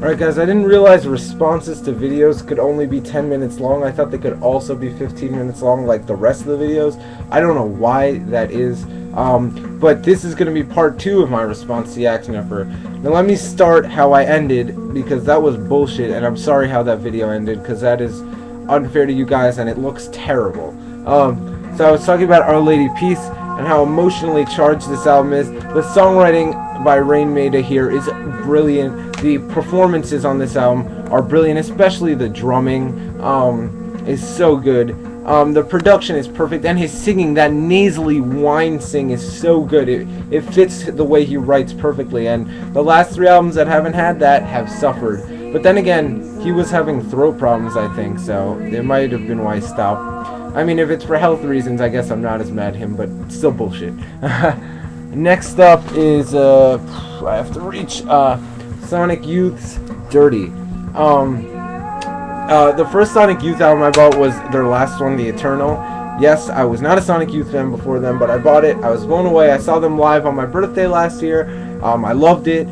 Alright guys, I didn't realize responses to videos could only be 10 minutes long. I thought they could also be 15 minutes long like the rest of the videos. I don't know why that is. But this is going to be part 2 of my response to Yaksniffer. Now let me start how I ended, because that was bullshit, and I'm sorry how that video ended, because that is unfair to you guys and it looks terrible. So I was talking about Our Lady Peace and how emotionally charged this album is. The songwriting by Rain Maida here is brilliant. The performances on this album are brilliant, especially the drumming is so good. The production is perfect, and his singing, that nasally whine sing, is so good. It fits the way he writes perfectly, and the last 3 albums that haven't had that have suffered. But then again, he was having throat problems, I think, so it might have been why he stopped. I mean, if it's for health reasons, I guess I'm not as mad at him, but still bullshit. Next up is, I have to reach, Sonic Youth's Dirty. The first Sonic Youth album I bought was their last one, The Eternal. Yes, I was not a Sonic Youth fan before them, but I bought it. I was blown away. I saw them live on my birthday last year. I loved it.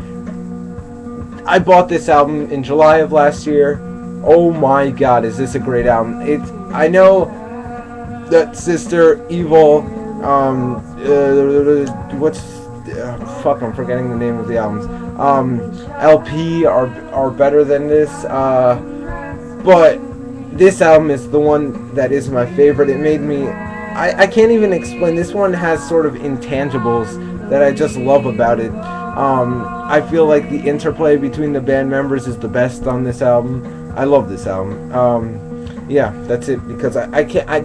I bought this album in July of last year. Oh my god, is this a great album. I know that Sister Evil, fuck, I'm forgetting the name of the albums. LP are better than this, but this album is the one that is my favorite. It made me, I can't even explain. This one has sort of intangibles that I just love about it. I feel like the interplay between the band members is the best on this album. I love this album. Yeah, that's it, because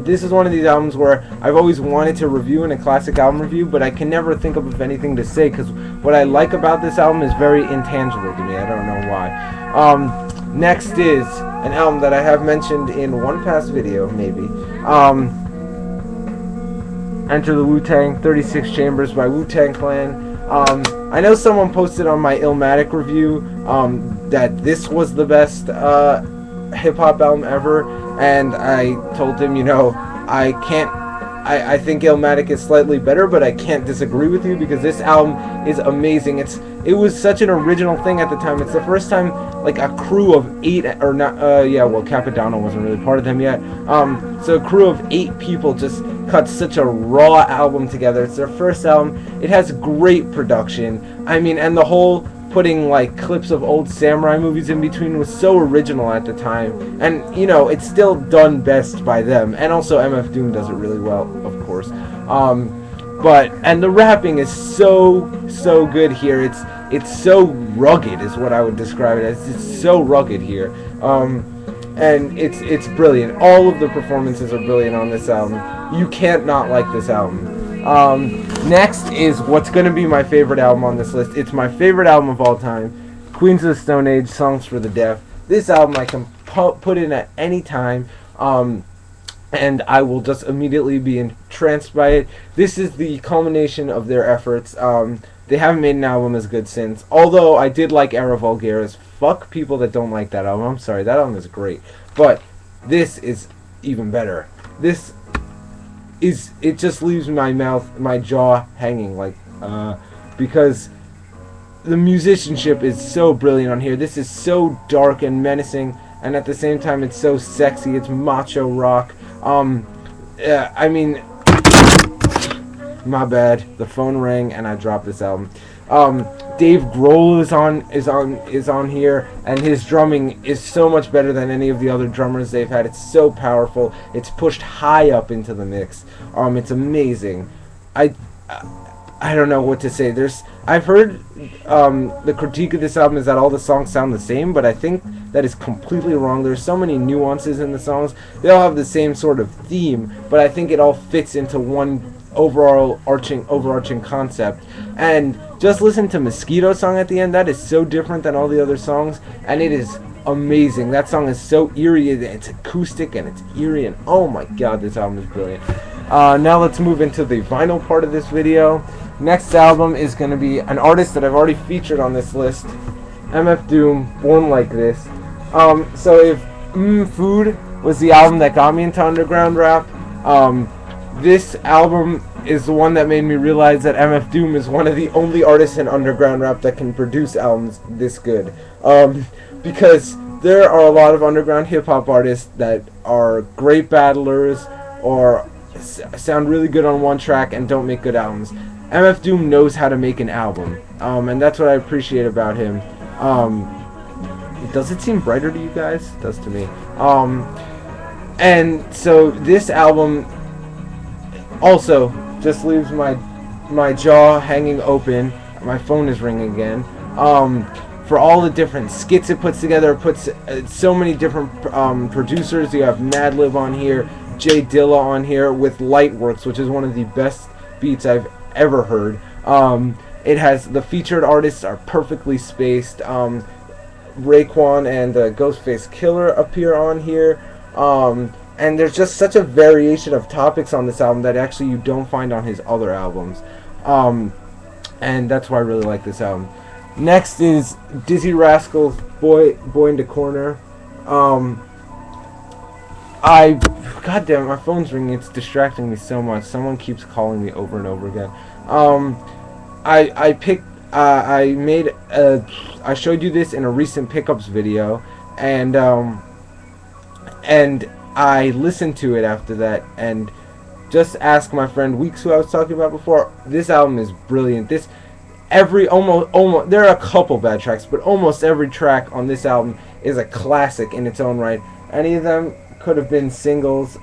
this is one of these albums where I've always wanted to review in a classic album review, but I can never think of anything to say, because what I like about this album is very intangible to me. I don't know why. Next is an album that I have mentioned in one past video, maybe. Enter the Wu-Tang, 36 Chambers by Wu-Tang Clan. I know someone posted on my Illmatic review that this was the best hip-hop album ever, and I told him, you know, I think Illmatic is slightly better, but I can't disagree with you, because this album is amazing. It was such an original thing at the time. It's the first time, like, a crew of 8, or not, well, Capodanno wasn't really part of them yet, so a crew of 8 people just cut such a raw album together. It's their first album. It has great production. I mean, and the whole putting like clips of old samurai movies in between was so original at the time, and you know, it's still done best by them, and also MF Doom does it really well, of course. And the rapping is so good here. It's so rugged is what I would describe it as. It's so rugged here, and it's brilliant. All of the performances are brilliant on this album. You can't not like this album. Next is what's going to be my favorite album on this list. It's my favorite album of all time, Queens of the Stone Age, Songs for the Deaf. This album I can put in at any time, and I will just immediately be entranced by it. This is the culmination of their efforts. They haven't made an album as good since, although I did like Era Vulgaris. Fuck people that don't like that album. I'm sorry, that album is great. But this is even better. It just leaves my jaw hanging, like, because the musicianship is so brilliant on here. This is so dark and menacing, and at the same time it's so sexy. It's macho rock. I mean, my bad, the phone rang and I dropped this album. Dave Grohl is on here, and his drumming is so much better than any of the other drummers they've had. It's so powerful. It's pushed high up into the mix. It's amazing. I don't know what to say. I've heard the critique of this album is that all the songs sound the same, but I think that is completely wrong. There's so many nuances in the songs. They all have the same sort of theme, but I think it all fits into one overarching concept. And just listen to Mosquito's song at the end. That is so different than all the other songs, and it is amazing. That song is so eerie. It's acoustic and it's eerie, and oh my god, this album is brilliant. Now let's move into the vinyl part of this video. Next album is going to be an artist that I've already featured on this list, MF Doom, Born Like This. So if Food was the album that got me into underground rap, this album is the one that made me realize that MF Doom is one of the only artists in underground rap that can produce albums this good. Because there are a lot of underground hip-hop artists that are great battlers or sound really good on one track and don't make good albums. MF Doom knows how to make an album, and that's what I appreciate about him. Does it seem brighter to you guys? It does to me. And so this album also just leaves my jaw hanging open. My phone is ringing again. For all the different skits it puts together, it puts so many different producers. You have Madlib on here, Jay Dilla on here with Lightworks, which is one of the best beats I've ever heard. It has the featured artists are perfectly spaced. Raekwon and Ghostface Killer appear on here. And there's just such a variation of topics on this album that actually you don't find on his other albums. And that's why I really like this album. Next is Dizzy Rascal's Boy in the Corner. Goddamn, my phone's ringing. It's distracting me so much. Someone keeps calling me over and over again. I showed you this in a recent pickups video, and I listened to it after that, and just ask my friend Weeks, who I was talking about before. This album is brilliant. Almost there are a couple bad tracks, but almost every track on this album is a classic in its own right. Any of them could have been singles.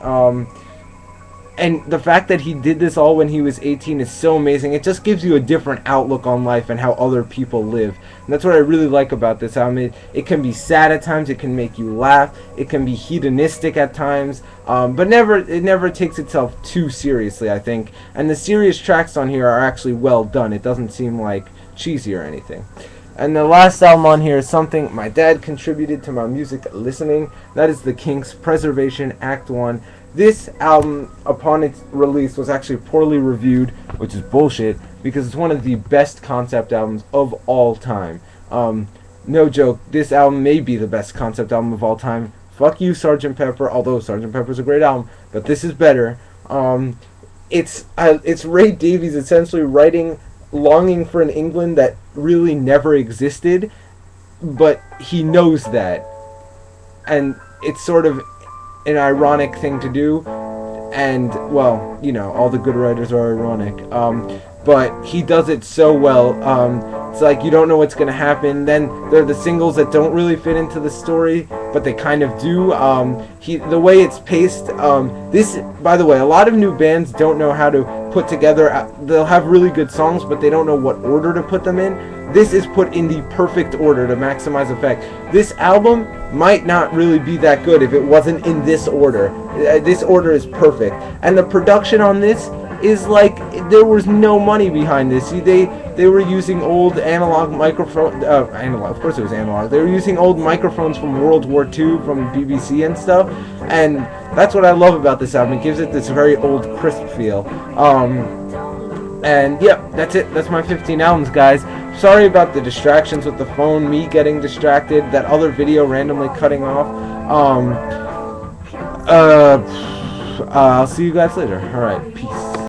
And the fact that he did this all when he was 18 is so amazing. It just gives you a different outlook on life and how other people live. And that's what I really like about this album. It can be sad at times, it can make you laugh, it can be hedonistic at times, but it never takes itself too seriously, I think. And the serious tracks on here are actually well done. It doesn't seem like cheesy or anything. And the last album on here is something my dad contributed to my music listening. That is The Kinks' Preservation Act 1. This album, upon its release, was actually poorly reviewed, which is bullshit, because it's one of the best concept albums of all time. No joke, this album may be the best concept album of all time. Fuck you, Sgt. Pepper, although Sgt. Pepper's a great album, but this is better. It's Ray Davies essentially writing longing for an England that really never existed, but he knows that. And it's sort of an ironic thing to do, and well, you know, all the good writers are ironic, but he does it so well. It's like you don't know what's gonna happen. Then there are the singles that don't really fit into the story, but they kind of do. The way it's paced, this, by the way, a lot of new bands don't know how to put together, they'll have really good songs, but they don't know what order to put them in. This is put in the perfect order to maximize effect. This album might not really be that good if it wasn't in this order. This order is perfect. And the production on this is like, there was no money behind this. They were using old analog microphone, of course it was analog. They were using old microphones from World War II, from BBC and stuff. And that's what I love about this album. It gives it this very old, crisp feel. And yeah, that's it. That's my 15 albums, guys. Sorry about the distractions with the phone, me getting distracted, that other video randomly cutting off. I'll see you guys later. Alright, peace.